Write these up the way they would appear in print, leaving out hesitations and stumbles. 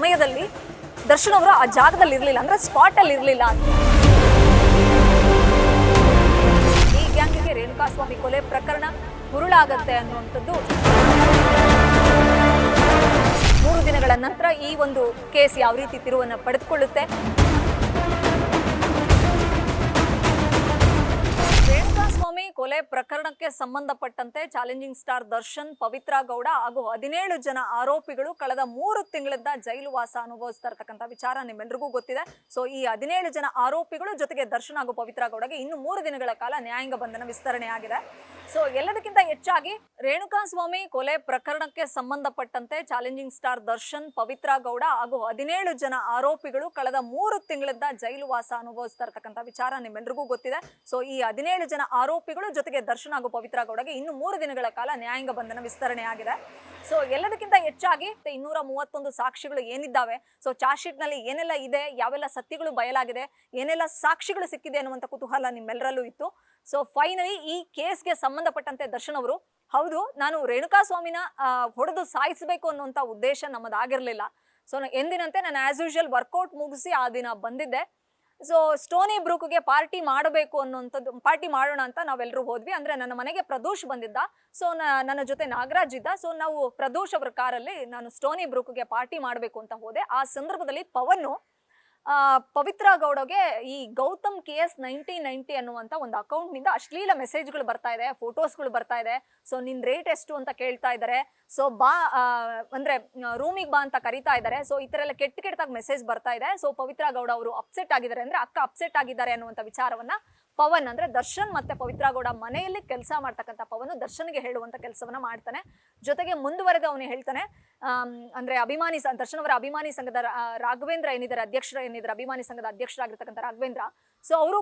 ಸಮಯದಲ್ಲಿ ದರ್ಶನ್ ಅವರು ಆ ಜಾಗದಲ್ಲಿ ಇರಲಿಲ್ಲ, ಅಂದ್ರೆ ಸ್ಪಾಟ್ ಅಲ್ಲಿ ಇರಲಿಲ್ಲ. ಈ ಗ್ಯಾಂಗ್ಗೆ ರೇಣುಕಾಸ್ವಾಮಿ ಕೊಲೆ ಪ್ರಕರಣ ಹುರುಳಾಗತ್ತೆ ಅನ್ನುವಂಥದ್ದು 3 ದಿನಗಳ ನಂತರ ಈ ಒಂದು ಕೇಸ್ ಯಾವ ರೀತಿ ತಿರುವನ್ನು ಪಡೆದುಕೊಳ್ಳುತ್ತೆ. ರೇಣುಕಾಸ್ವಾಮಿ ಕೊಲೆ ಪ್ರಕರಣಕ್ಕೆ ಸಂಬಂಧಪಟ್ಟಂತೆ ಚಾಲೆಂಜಿಂಗ್ ಸ್ಟಾರ್ ದರ್ಶನ್, ಪವಿತ್ರ ಗೌಡ ಹಾಗೂ 17 ಜನ ಆರೋಪಿಗಳು ಕಳೆದ 3 ತಿಂಗಳಿಂದ ಜೈಲು ವಾಸ ಅನುಭವಿಸ್ತಾ ಇರತಕ್ಕಂಥ ವಿಚಾರ ನಿಮ್ಮೆಲ್ಲರಿಗೂ ಗೊತ್ತಿದೆ. ಸೊ ಈ 17 ಜನ ಆರೋಪಿಗಳು ಜೊತೆಗೆ ದರ್ಶನ್ ಹಾಗೂ ಪವಿತ್ರ ಗೌಡಗೆ ಇನ್ನು 3 ದಿನಗಳ ಕಾಲ ನ್ಯಾಯಾಂಗ ಬಂಧನ ವಿಸ್ತರಣೆ ಆಗಿದೆ. ಸೊ ಎಲ್ಲದಕ್ಕಿಂತ ಹೆಚ್ಚಾಗಿ ರೇಣುಕಾಸ್ವಾಮಿ ಕೊಲೆ ಪ್ರಕರಣಕ್ಕೆ ಸಂಬಂಧಪಟ್ಟಂತೆ ಚಾಲೆಂಜಿಂಗ್ ಸ್ಟಾರ್ ದರ್ಶನ್, ಪವಿತ್ರ ಗೌಡ ಹಾಗೂ 17 ಜನ ಆರೋಪಿಗಳು ಕಳೆದ 3 ತಿಂಗಳಿಂದ ಜೈಲು ವಾಸ ಅನುಭವಿಸ್ತಾ ಇರತಕ್ಕಂಥ ವಿಚಾರ ನಿಮ್ಮೆಲ್ಲರಿಗೂ ಗೊತ್ತಿದೆ. ಸೊ ಈ 17 ಜನ ಆರೋಪಿಗಳು ಜೊತೆಗೆ ದರ್ಶನ್ ಹಾಗೂ ಪವಿತ್ರ ಗೌಡಗೆ ಇನ್ನು 3 ದಿನಗಳ ಕಾಲ ನ್ಯಾಯಾಂಗ ಬಂಧನ ವಿಸ್ತರಣೆ ಆಗಿದೆ. ಸೊ ಎಲ್ಲದಕ್ಕಿಂತ ಹೆಚ್ಚಾಗಿ 231 ಸಾಕ್ಷಿಗಳು ಏನಿದ್ದಾವೆ, ಸೊ ಚಾರ್ಜ್ ಶೀಟ್ ನಲ್ಲಿ ಏನೆಲ್ಲ ಇದೆ, ಯಾವೆಲ್ಲ ಸತ್ಯಗಳು ಬಯಲಾಗಿದೆ, ಏನೆಲ್ಲ ಸಾಕ್ಷಿಗಳು ಸಿಕ್ಕಿದೆ ಅನ್ನುವಂಥ ಕುತೂಹಲ ನಿಮ್ಮೆಲ್ಲರಲ್ಲೂ ಇತ್ತು. ಸೊ ಫೈನಲಿ ಈ ಕೇಸ್ಗೆ ಸಂಬಂಧಪಟ್ಟಂತೆ ದರ್ಶನ್ ಅವರು, ಹೌದು ನಾನು ರೇಣುಕಾಸ್ವಾಮಿನ ಹೊಡೆದು ಸಾಯಿಸಬೇಕು ಅನ್ನುವಂಥ ಉದ್ದೇಶ ನಮ್ಮದಾಗಿರ್ಲಿಲ್ಲ. ಸೊ ಎಂದಿನಂತೆ ನಾನು ಆಸ್ ಯೂಶುವಲ್ ವರ್ಕೌಟ್ ಮುಗಿಸಿ ಆ ದಿನ ಬಂದಿದ್ದೆ. ಸೊ ಸ್ಟೋನಿ ಬ್ರೂಕ್ಗೆ ಪಾರ್ಟಿ ಮಾಡಬೇಕು ಅನ್ನುವಂಥದ್ದು, ಪಾರ್ಟಿ ಮಾಡೋಣ ಅಂತ ನಾವೆಲ್ಲರೂ ಹೋದ್ವಿ. ಅಂದ್ರೆ ನನ್ನ ಮನೆಗೆ ಪ್ರದೋಷ್ ಬಂದಿದ್ದ, ಸೊ ನನ್ನ ಜೊತೆ ನಾಗರಾಜ್ ಇದ್ದ. ಸೊ ನಾವು ಪ್ರದೋಷ್ ಅವರ ಕಾರಲ್ಲಿ ನಾನು ಸ್ಟೋನಿ ಬ್ರೂಕ್ಗೆ ಪಾರ್ಟಿ ಮಾಡಬೇಕು ಅಂತ ಹೋದೆ. ಆ ಸಂದರ್ಭದಲ್ಲಿ ಪವನ್ ಪವಿತ್ರ ಗೌಡಗೆ ಈ ಗೌತಮ್ KS 1990 ಅನ್ನುವಂಥ ಒಂದು ಅಕೌಂಟ್ ನಿಂದ ಅಶ್ಲೀಲ ಮೆಸೇಜ್ಗಳು ಬರ್ತಾ ಇದೆ, ಫೋಟೋಸ್ಗಳು ಬರ್ತಾ ಇದೆ. ಸೊ ನಿನ್ ರೇಟ್ ಎಷ್ಟು ಅಂತ ಕೇಳ್ತಾ ಇದ್ದಾರೆ. ಸೊ ಬಾ ಅಂದ್ರೆ ರೂಮಿಗೆ ಬಾ ಅಂತ ಕರೀತಾ ಇದ್ದಾರೆ. ಸೊ ಈ ತರ ಎಲ್ಲ ಕೆಟ್ಟದಾಗಿ ಮೆಸೇಜ್ ಬರ್ತಾ ಇದೆ. ಸೊ ಪವಿತ್ರ ಗೌಡ ಅವರು ಅಪ್ಸೆಟ್ ಆಗಿದ್ದಾರೆ, ಅಂದ್ರೆ ಅಕ್ಕ ಅಪ್ಸೆಟ್ ಆಗಿದ್ದಾರೆ ಅನ್ನುವಂಥ ವಿಚಾರವನ್ನ ಪವನ್, ಅಂದ್ರೆ ದರ್ಶನ್ ಮತ್ತೆ ಪವಿತ್ರ ಗೌಡ ಮನೆಯಲ್ಲಿ ಕೆಲಸ ಮಾಡ್ತಕ್ಕಂಥ ಪವನ್ ದರ್ಶನ್ಗೆ ಹೇಳುವಂತ ಕೆಲಸವನ್ನ ಮಾಡ್ತಾನೆ. ಜೊತೆಗೆ ಮುಂದುವರೆದು ಅವನು ಹೇಳ್ತಾನೆ, ಅಂದ್ರೆ ದರ್ಶನ್ ಅವರ ಅಭಿಮಾನಿ ಸಂಘದ ರಾಘವೇಂದ್ರ ಏನಿದ್ದಾರೆ, ಏನಿದ್ದಾರೆ ಅಭಿಮಾನಿ ಸಂಘದ ಅಧ್ಯಕ್ಷರಾಗಿರ್ತಕ್ಕಂಥ ರಾಘವೇಂದ್ರ, ಸೊ ಅವರು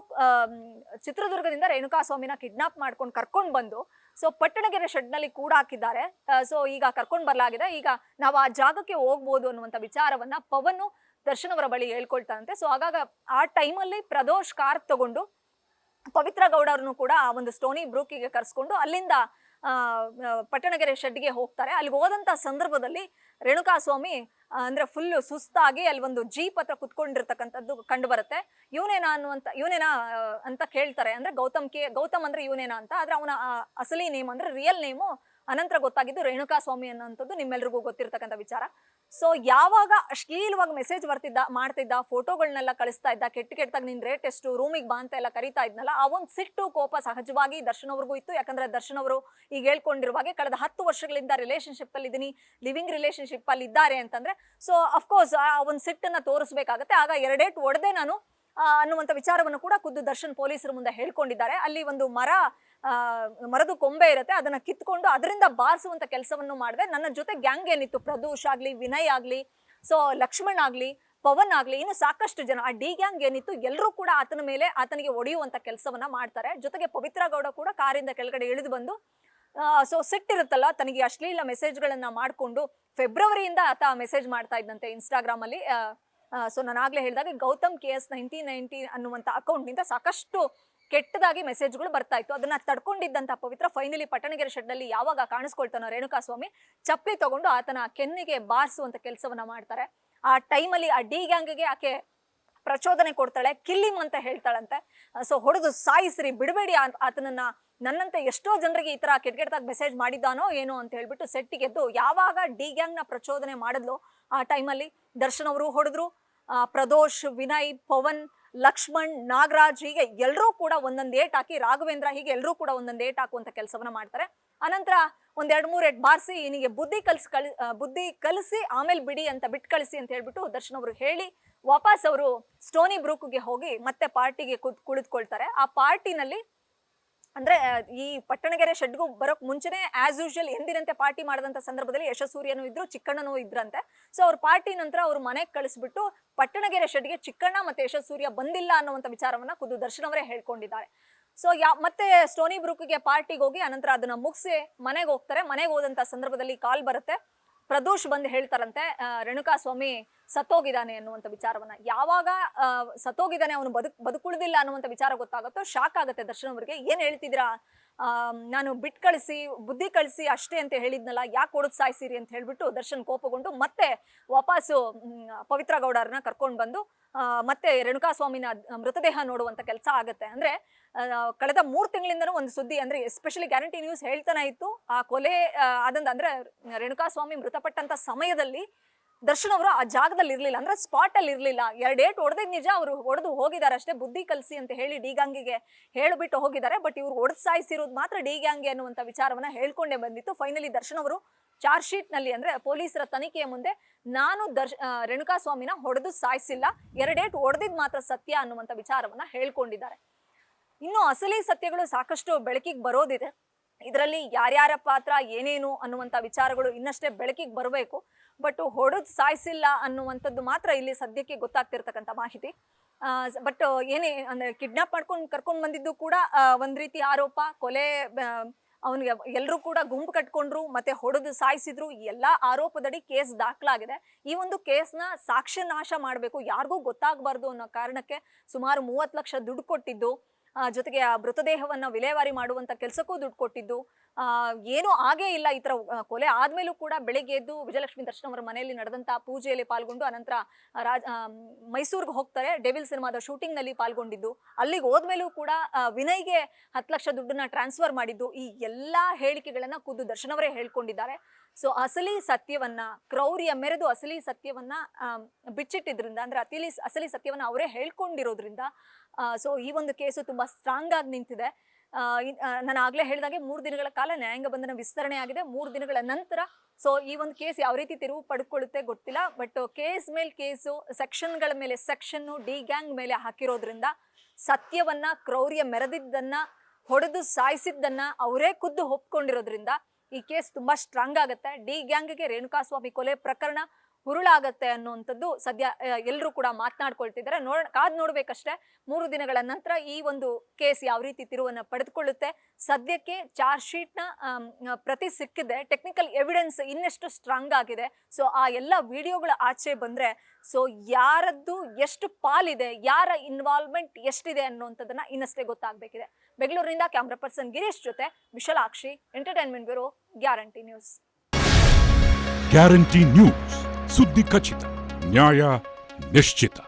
ಚಿತ್ರದುರ್ಗದಿಂದ ರೇಣುಕಾಸ್ವಾಮಿನ ಕಿಡ್ನಾಪ್ ಮಾಡ್ಕೊಂಡು ಕರ್ಕೊಂಡು ಬಂದು ಸೊ ಪಟ್ಟಣಗೆರೆ ಶೆಡ್ ನಲ್ಲಿ ಕೂಡ ಹಾಕಿದ್ದಾರೆ. ಸೊ ಈಗ ಕರ್ಕೊಂಡು ಬರಲಾಗಿದೆ, ಈಗ ನಾವು ಆ ಜಾಗಕ್ಕೆ ಹೋಗ್ಬೋದು ಅನ್ನುವಂಥ ವಿಚಾರವನ್ನ ಪವನ್ ದರ್ಶನ್ ಅವರ ಬಳಿ ಹೇಳ್ಕೊಳ್ತಾನಂತೆ. ಸೊ ಆಗಾಗ ಆ ಟೈಮಲ್ಲಿ ಪ್ರದೋಷ್ ಕಾರ್ ತಗೊಂಡು ಪವಿತ್ರ ಗೌಡ ಅವ್ರನ್ನು ಕೂಡ ಆ ಒಂದು ಸ್ಟೋನಿ ಬ್ರೂಕಿಗೆ ಕರ್ಸ್ಕೊಂಡು ಅಲ್ಲಿಂದ ಪಟ್ಟಣಗೆರೆ ಶೆಡ್ಗೆ ಹೋಗ್ತಾರೆ. ಅಲ್ಲಿಗೆ ಹೋದಂತ ಸಂದರ್ಭದಲ್ಲಿ ರೇಣುಕಾಸ್ವಾಮಿ ಅಂದ್ರೆ ಫುಲ್ ಸುಸ್ತಾಗಿ ಅಲ್ಲಿ ಒಂದು ಜೀಪ್ ಹತ್ರ ಕುತ್ಕೊಂಡಿರ್ತಕ್ಕಂಥದ್ದು ಕಂಡು ಬರುತ್ತೆ. ಇವನೇನಾ ಅಂತ ಕೇಳ್ತಾರೆ. ಅಂದ್ರೆ ಗೌತಮ್ ಅಂದ್ರೆ ಇವನೇನಾ ಅಂತ. ಆದ್ರೆ ಅವನ ಅಸಲಿ ನೇಮ್ ಅಂದ್ರೆ ರಿಯಲ್ ನೇಮು ಅನಂತರ ಗೊತ್ತಾಗಿದ್ದು ರೇಣುಕಾಸ್ವಾಮಿ ಅನ್ನೋಂಥದ್ದು ನಿಮ್ಮೆಲ್ರಿಗೂ ಗೊತ್ತಿರ್ತಕ್ಕಂಥ ವಿಚಾರ. ಸೊ ಯಾವಾಗ ಅಶ್ಲೀಲವಾಗಿ ಮೆಸೇಜ್ ಮಾಡ್ತಿದ್ದ, ಫೋಟೋಗಳನ್ನೆಲ್ಲ ಕಳಿಸ್ತಾ ಇದ್ದ, ಕೆಟ್ಟದಾಗಿ ನಿನ್ ರೇಟ್ ಎಷ್ಟು, ರೂಮಿಗೆ ಬಾ ಅಂತ ಎಲ್ಲ ಕರೀತಾ ಇದ್ನಲ್ಲ, ಆ ಒಂದು ಸಿಟ್ಟು ಕೋಪ ಸಹಜವಾಗಿ ದರ್ಶನ್ ಅವ್ರಿಗೂ ಇತ್ತು. ಯಾಕಂದ್ರೆ ದರ್ಶನ್ ಅವರು ಈಗ ಹೇಳ್ಕೊಂಡಿರುವಾಗೆ ಕಳೆದ 10 ವರ್ಷಗಳಿಂದ ರಿಲೇಶನ್ಶಿಪ್ ಅಲ್ಲಿ ಇದೀನಿ, ಲಿವಿಂಗ್ ರಿಲೇಶನ್ಶಿಪ್ ಅಲ್ಲಿ ಇದ್ದಾರೆ ಅಂತಂದ್ರೆ ಸೊ ಅಫ್ಕೋರ್ಸ್ ಆ ಒಂದು ಸಿಟ್ಟನ್ನ ತೋರಿಸ್ಬೇಕಾಗತ್ತೆ. ಆಗ 2 ಏಟು ಹೊಡೆದೆ ನಾನು ಅನ್ನುವಂಥ ವಿಚಾರವನ್ನು ಕೂಡ ಖುದ್ದು ದರ್ಶನ್ ಪೊಲೀಸರ ಮುಂದೆ ಹೇಳ್ಕೊಂಡಿದ್ದಾರೆ. ಅಲ್ಲಿ ಒಂದು ಮರದ ಕೊಂಬೆ ಇರುತ್ತೆ, ಅದನ್ನ ಕಿತ್ಕೊಂಡು ಅದರಿಂದ ಬಾರಿಸುವಂತ ಕೆಲಸವನ್ನು ಮಾಡಿದೆ. ನನ್ನ ಜೊತೆ ಗ್ಯಾಂಗ್ ಏನಿತ್ತು, ಪ್ರದೋಷ್ ಆಗ್ಲಿ, ವಿನಯ್ ಆಗ್ಲಿ, ಸೊ ಲಕ್ಷ್ಮಣ್ ಆಗ್ಲಿ, ಪವನ್ ಆಗ್ಲಿ, ಇನ್ನು ಸಾಕಷ್ಟು ಜನ ಆ ಡಿ ಗ್ಯಾಂಗ್ ಏನಿತ್ತು ಎಲ್ಲರೂ ಕೂಡ ಆತನಿಗೆ ಹೊಡೆಯುವಂತ ಕೆಲಸವನ್ನ ಮಾಡ್ತಾರೆ. ಜೊತೆಗೆ ಪವಿತ್ರ ಗೌಡ ಕೂಡ ಕಾರಿಂದ ಕೆಳಗಡೆ ಇಳಿದು ಬಂದು ಸೊ ಸಿಟ್ಟಿರುತ್ತಲ್ಲ, ತನಗೆ ಅಶ್ಲೀಲ ಮೆಸೇಜ್ಗಳನ್ನ ಮಾಡ್ಕೊಂಡು ಫೆಬ್ರವರಿಯಿಂದ ಆತ ಮೆಸೇಜ್ ಮಾಡ್ತಾ ಇದ್ದಂತೆ ಇನ್ಸ್ಟಾಗ್ರಾಮ್ ಅಲ್ಲಿ. ಸೊ ನಾನು ಆಗ್ಲೇ ಹೇಳಿದಾಗ ಗೌತಮ್ KS 1990 ಅನ್ನುವಂಥ ಅಕೌಂಟ್ ನಿಂದ ಸಾಕಷ್ಟು ಕೆಟ್ಟದಾಗಿ ಮೆಸೇಜ್ಗಳು ಬರ್ತಾ ಇತ್ತು. ಅದನ್ನ ತಡ್ಕೊಂಡಿದ್ದಂತ ಪವಿತ್ರ ಫೈನಲಿ ಪಟ್ಟಣಗೆರೆ ಶೆಡ್ ಅಲ್ಲಿ ಯಾವಾಗ ಕಾಣಿಸ್ಕೊಳ್ತಾನೋ ರೇಣುಕಾಸ್ವಾಮಿ, ಚಪ್ಪಲಿ ತಗೊಂಡು ಆತನ ಕೆನ್ನಿಗೆ ಬಾರಿಸುವಂತ ಕೆಲಸವನ್ನ ಮಾಡ್ತಾರೆ. ಆ ಟೈಮಲ್ಲಿ ಆ ಡಿ ಗ್ಯಾಂಗ್ಗೆ ಆಕೆ ಪ್ರಚೋದನೆ ಕೊಡ್ತಾಳೆ, ಕಿಲ್ಲಿಮ್ ಅಂತ ಹೇಳ್ತಾಳಂತೆ. ಸೊ ಹೊಡೆದು ಸಾಯಿಸ್ರಿ, ಬಿಡಬೇಡಿ ಆತನನ್ನ, ನನ್ನಂತೆ ಎಷ್ಟೋ ಜನರಿಗೆ ಈ ತರ ಕೆಟ್ಟದಾಗಿ ಮೆಸೇಜ್ ಮಾಡಿದ್ದಾನೋ ಏನೋ ಅಂತ ಹೇಳ್ಬಿಟ್ಟು ಸೆಟ್ಟಿಗೆದ್ದು ಯಾವಾಗ ಡಿ ಗ್ಯಾಂಗ್ ನ ಪ್ರಚೋದನೆ ಮಾಡಿದ್ಲು ಆ ಟೈಮಲ್ಲಿ ದರ್ಶನ್ ಅವರು ಹೊಡೆದ್ರು. ಪ್ರದೋಷ್, ವಿನಯ್, ಪವನ್, ಲಕ್ಷ್ಮಣ್, ನಾಗರಾಜ್ ಹೀಗೆ ಎಲ್ಲರೂ ಕೂಡ ಒಂದೊಂದು ಏಟ್ ಹಾಕಿ, ರಾಘವೇಂದ್ರ ಹೀಗೆ ಎಲ್ಲರೂ ಕೂಡ ಒಂದೊಂದು ಏಟ್ ಹಾಕುವಂತ ಕೆಲಸವನ್ನ ಮಾಡ್ತಾರೆ. ಅನಂತರ 1-2-3 ಏಟ್ ಬಾರಿಸಿ ನಿನಗೆ ಬುದ್ಧಿ ಕಲಿಸಿ ಆಮೇಲೆ ಬಿಡಿ ಅಂತ ಬಿಟ್ಟು ಕಳಿಸಿ ಅಂತ ಹೇಳ್ಬಿಟ್ಟು ದರ್ಶನ್ ಅವರು ಹೇಳಿ ವಾಪಸ್ ಅವರು ಸ್ಟೋನಿ ಬ್ರೂಕ್ಗೆ ಹೋಗಿ ಮತ್ತೆ ಪಾರ್ಟಿಗೆ ಕುಳಿತುಕೊಳ್ತಾರೆ. ಆ ಪಾರ್ಟಿನಲ್ಲಿ ಅಂದ್ರೆ ಈ ಪಟ್ಟಣಗೆರೆ ಶೆಡ್ಗೂ ಬರೋಕ್ ಮುಂಚೆನೆ ಆಸ್ ಯೂಶುವಲ್ ಎಂದಿನಂತೆ ಪಾರ್ಟಿ ಮಾಡಿದಂತ ಸಂದರ್ಭದಲ್ಲಿ ಯಶಸ್ಸೂರ್ಯನೂ ಇದ್ರು, ಚಿಕ್ಕಣ್ಣನೂ ಇದ್ರಂತೆ. ಸೊ ಅವ್ರ ಪಾರ್ಟಿ ನಂತರ ಅವ್ರ ಮನೆಗೆ ಕಳಿಸ್ಬಿಟ್ಟು ಪಟ್ಟಣಗೆರೆ ಶೆಡ್ಗೆ ಚಿಕ್ಕಣ್ಣ ಮತ್ತೆ ಯಶಸ್ಸೂರ್ಯ ಬಂದಿಲ್ಲ ಅನ್ನುವಂಥ ವಿಚಾರವನ್ನ ಖುದ್ದು ದರ್ಶನ್ ಅವರೇ ಹೇಳ್ಕೊಂಡಿದ್ದಾರೆ. ಸೊ ಮತ್ತೆ ಸ್ಟೋನಿ ಬ್ರೂಕ್ಗೆ ಪಾರ್ಟಿಗೆ ಹೋಗಿ ಅನಂತರ ಅದನ್ನ ಮುಗಿಸಿ ಮನೆಗೆ ಹೋಗ್ತಾರೆ. ಮನೆಗೆ ಹೋದಂತ ಸಂದರ್ಭದಲ್ಲಿ ಕಾಲ್ ಬರುತ್ತೆ, ಪ್ರದೋಷ್ ಬಂದು ಹೇಳ್ತಾರಂತೆ ರೇಣುಕಾಸ್ವಾಮಿ ಸತ್ತೋಗಿದ್ದಾನೆ ಅನ್ನುವಂಥ ವಿಚಾರವನ್ನ. ಯಾವಾಗ ಸತ್ತೋಗಿದ್ದಾನೆ, ಅವನು ಬದುಕುಳಿದಿಲ್ಲ ಅನ್ನುವಂಥ ವಿಚಾರ ಗೊತ್ತಾಗುತ್ತೋ ಶಾಕ್ ಆಗುತ್ತೆ ದರ್ಶನ್ ಅವರಿಗೆ. ಏನ್ ಹೇಳ್ತಿದ್ದೀರಾ ನಾನು ಬಿಟ್ಟು ಕಳಿಸಿ ಬುದ್ಧಿ ಕಳಿಸಿ ಅಷ್ಟೇ ಅಂತ ಹೇಳಿದ್ನಲ್ಲ, ಯಾಕೆ ಹೊಡೆದು ಸಾಯಿಸಿರಿ ಅಂತ ಹೇಳ್ಬಿಟ್ಟು ದರ್ಶನ್ ಕೋಪಗೊಂಡು ಮತ್ತೆ ವಾಪಸ್ಸು ಪವಿತ್ರ ಗೌಡರನ್ನ ಕರ್ಕೊಂಡು ಬಂದು ಮತ್ತೆ ರೇಣುಕಾಸ್ವಾಮಿನ ಮೃತದೇಹ ನೋಡುವಂತ ಕೆಲಸ ಆಗುತ್ತೆ. ಅಂದ್ರೆ ಕಳೆದ 3 ತಿಂಗಳಿಂದನೂ ಒಂದು ಸುದ್ದಿ, ಅಂದ್ರೆ ಎಸ್ಪೆಷಲಿ ಗ್ಯಾರಂಟಿ ನ್ಯೂಸ್ ಹೇಳ್ತಾನೆ ಇತ್ತು, ಆ ಕೊಲೆ ಅಂದ್ರೆ ರೇಣುಕಾಸ್ವಾಮಿ ಮೃತಪಟ್ಟಂತ ಸಮಯದಲ್ಲಿ ದರ್ಶನ್ ಅವರು ಆ ಜಾಗದಲ್ಲಿ ಇರ್ಲಿಲ್ಲ, ಅಂದ್ರೆ ಸ್ಪಾಟ್ ಅಲ್ಲಿ ಇರ್ಲಿಲ್ಲ. 2 ಏಟು ಹೊಡೆದಿದ್ ನಿಜ, ಅವರು ಹೊಡೆದು ಹೋಗಿದ್ದಾರೆ ಅಷ್ಟೇ, ಬುದ್ಧಿ ಕಲಿಸಿ ಅಂತ ಹೇಳಿ ಡಿ ಗ್ಯಾಂಗಿಗೆ ಹೇಳ್ಬಿಟ್ಟು ಹೋಗಿದ್ದಾರೆ. ಬಟ್ ಇವ್ರು ಹೊಡೆದು ಸಾಯಿಸಿರೋದು ಮಾತ್ರ ಡಿ ಗ್ಯಾಂಗ್ಗೆ ಅನ್ನುವಂತ ವಿಚಾರವನ್ನ ಹೇಳ್ಕೊಂಡೇ ಬಂದಿತ್ತು. ಫೈನಲಿ ದರ್ಶನ್ ಅವರು ಚಾರ್ಜ್ ಶೀಟ್ ನಲ್ಲಿ, ಅಂದ್ರೆ ಪೊಲೀಸರ ತನಿಖೆಯ ಮುಂದೆ, ನಾನು ರೇಣುಕಾಸ್ವಾಮಿನ ಹೊಡೆದು ಸಾಯಿಸಿಲ್ಲ, 2 ಏಟು ಹೊಡೆದಿದ್ ಮಾತ್ರ ಸತ್ಯ ಅನ್ನುವಂತ ವಿಚಾರವನ್ನ ಹೇಳ್ಕೊಂಡಿದ್ದಾರೆ. ಇನ್ನು ಅಸಲಿ ಸತ್ಯಗಳು ಸಾಕಷ್ಟು ಬೆಳಕಿಗೆ ಬರೋದಿದೆ. ಇದರಲ್ಲಿ ಯಾರ್ಯಾರ ಪಾತ್ರ ಏನೇನು ಅನ್ನುವಂಥ ವಿಚಾರಗಳು ಇನ್ನಷ್ಟೇ ಬೆಳಕಿಗೆ ಬರಬೇಕು. ಬಟ್ ಹೊಡೆದು ಸಾಯಿಸಿಲ್ಲ ಅನ್ನುವಂಥದ್ದು ಮಾತ್ರ ಇಲ್ಲಿ ಸದ್ಯಕ್ಕೆ ಗೊತ್ತಾಗ್ತಿರ್ತಕ್ಕಂಥ ಮಾಹಿತಿ. ಬಟ್ ಏನೇ ಅಂದರೆ ಕಿಡ್ನಾಪ್ ಮಾಡ್ಕೊಂಡು ಕರ್ಕೊಂಡು ಬಂದಿದ್ದು ಕೂಡ ಒಂದು ರೀತಿ ಆರೋಪ. ಕೊಲೆ ಅವನಿಗೆ ಎಲ್ಲರೂ ಕೂಡ ಗುಂಪು ಕಟ್ಕೊಂಡ್ರು, ಮತ್ತೆ ಹೊಡೆದು ಸಾಯಿಸಿದ್ರು. ಎಲ್ಲ ಆರೋಪದಡಿ ಕೇಸ್ ದಾಖಲಾಗಿದೆ. ಈ ಒಂದು ಕೇಸ್ನ ಸಾಕ್ಷ್ಯ ನಾಶ ಮಾಡಬೇಕು, ಯಾರಿಗೂ ಗೊತ್ತಾಗಬಾರ್ದು ಅನ್ನೋ ಕಾರಣಕ್ಕೆ ಸುಮಾರು 30 ಲಕ್ಷ ದುಡ್ಡು ಕೊಟ್ಟಿದ್ದು, ಜೊತೆಗೆ ಆ ಮೃತದೇಹವನ್ನ ವಿಲೇವಾರಿ ಮಾಡುವಂತ ಕೆಲಸಕ್ಕೂ ದುಡ್ಡು ಕೊಟ್ಟಿದ್ದು. ಏನೂ ಆಗೇ ಇಲ್ಲ. ಈ ತರ ಕೊಲೆ ಆದ್ಮೇಲೂ ಕೂಡ ಬೆಳಿಗ್ಗೆ ಎದ್ದು ವಿಜಯಲಕ್ಷ್ಮಿ ದರ್ಶನ್ ಅವರ ಮನೆಯಲ್ಲಿ ನಡೆದಂತ ಪೂಜೆಯಲ್ಲಿ ಪಾಲ್ಗೊಂಡು ಅನಂತರ ಮೈಸೂರಿಗೆ ಹೋಗ್ತಾರೆ. ಡೆವಿಲ್ ಸಿನಿಮಾದ ಶೂಟಿಂಗ್ ನಲ್ಲಿ ಪಾಲ್ಗೊಂಡಿದ್ದು, ಅಲ್ಲಿಗೆ ಹೋದ್ಮೇಲೂ ಕೂಡ ವಿನಯ್ಗೆ 10 ಲಕ್ಷ ದುಡ್ಡನ್ನ ಟ್ರಾನ್ಸ್ಫರ್ ಮಾಡಿದ್ದು, ಈ ಎಲ್ಲಾ ಹೇಳಿಕೆಗಳನ್ನ ಖುದ್ದು ದರ್ಶನ್ ಅವರೇ ಹೇಳ್ಕೊಂಡಿದ್ದಾರೆ. ಸೊ ಅಸಲಿ ಸತ್ಯವನ್ನ, ಕ್ರೌರ್ಯ ಮೆರೆದು ಅಸಲಿ ಸತ್ಯವನ್ನ ಬಿಚ್ಚಿಟ್ಟಿದ್ರಿಂದ, ಅಂದ್ರೆ ಅಸಲಿ ಸತ್ಯವನ್ನ ಅವರೇ ಹೇಳ್ಕೊಂಡಿರೋದ್ರಿಂದ ಸೊ ಈ ಒಂದು ಕೇಸು ತುಂಬಾ ಸ್ಟ್ರಾಂಗ್ ಆಗಿ ನಿಂತಿದೆ. ನಾನು ಆಗ್ಲೇ ಹೇಳಿದಾಗೆ 3 ದಿನಗಳ ಕಾಲ ನ್ಯಾಯಾಂಗ ಬಂಧನ ವಿಸ್ತರಣೆ ಆಗಿದೆ. 3 ದಿನಗಳ ನಂತರ ಸೊ ಈ ಒಂದು ಕೇಸ್ ಯಾವ ರೀತಿ ತಿರುವು ಪಡ್ಕೊಳ್ಳುತ್ತೆ ಗೊತ್ತಿಲ್ಲ. ಬಟ್ ಕೇಸ್ ಮೇಲೆ ಕೇಸು, ಸೆಕ್ಷನ್ಗಳ ಮೇಲೆ ಸೆಕ್ಷನ್ನು ಡಿ ಗ್ಯಾಂಗ್ ಮೇಲೆ ಹಾಕಿರೋದ್ರಿಂದ ಸತ್ಯವನ್ನ, ಕ್ರೌರ್ಯ ಮೆರೆದಿದ್ದನ್ನ, ಹೊಡೆದು ಸಾಯಿಸಿದ್ದನ್ನ ಅವರೇ ಖುದ್ದು ಒಪ್ಕೊಂಡಿರೋದ್ರಿಂದ ಈ ಕೇಸ್ ತುಂಬಾ ಸ್ಟ್ರಾಂಗ್ ಆಗುತ್ತೆ. ಡಿ ಗ್ಯಾಂಗ್ಗೆ ರೇಣುಕಾಸ್ವಾಮಿ ಕೊಲೆ ಪ್ರಕರಣ ಹುರುಳಾಗತ್ತೆ ಅನ್ನುವಂಥದ್ದು ಸದ್ಯ ಎಲ್ಲರೂ ಕೂಡ ಮಾತನಾಡ್ಕೊಳ್ತಿದ್ದಾರೆ. ಕಾದ್ ನೋಡ್ಬೇಕಷ್ಟೇ 3 ದಿನಗಳ ನಂತರ ಈ ಒಂದು ಕೇಸ್ ಯಾವ ರೀತಿ ತಿರುವನ್ನ ಪಡೆದುಕೊಳ್ಳುತ್ತೆ. ಸದ್ಯಕ್ಕೆ ಚಾರ್ಜ್ ಶೀಟ್ ನ ಪ್ರತಿ ಸಿಕ್ಕಿದೆ, ಟೆಕ್ನಿಕಲ್ ಎವಿಡೆನ್ಸ್ ಇನ್ನೆಷ್ಟು ಸ್ಟ್ರಾಂಗ್ ಆಗಿದೆ. ಸೊ ಆ ಎಲ್ಲ ವಿಡಿಯೋಗಳ ಆಚೆ ಬಂದ್ರೆ ಸೊ ಯಾರದ್ದು ಎಷ್ಟು ಪಾಲಿದೆ, ಯಾರ ಇನ್ವಾಲ್ವ್ಮೆಂಟ್ ಎಷ್ಟಿದೆ ಅನ್ನುವಂಥದ್ದನ್ನ ಇನ್ನಷ್ಟೇ ಗೊತ್ತಾಗಬೇಕಿದೆ. ಬೆಂಗಳೂರಿನಿಂದ ಕ್ಯಾಮ್ರಾ ಪರ್ಸನ್ ಗಿರೀಶ್ ಜೊತೆ Vishalakshi, entertainment bureau, guarantee news. Guarantee news, ಸುದ್ದಿ ಖಚಿತ, ನ್ಯಾಯ ನಿಶ್ಚಿತ.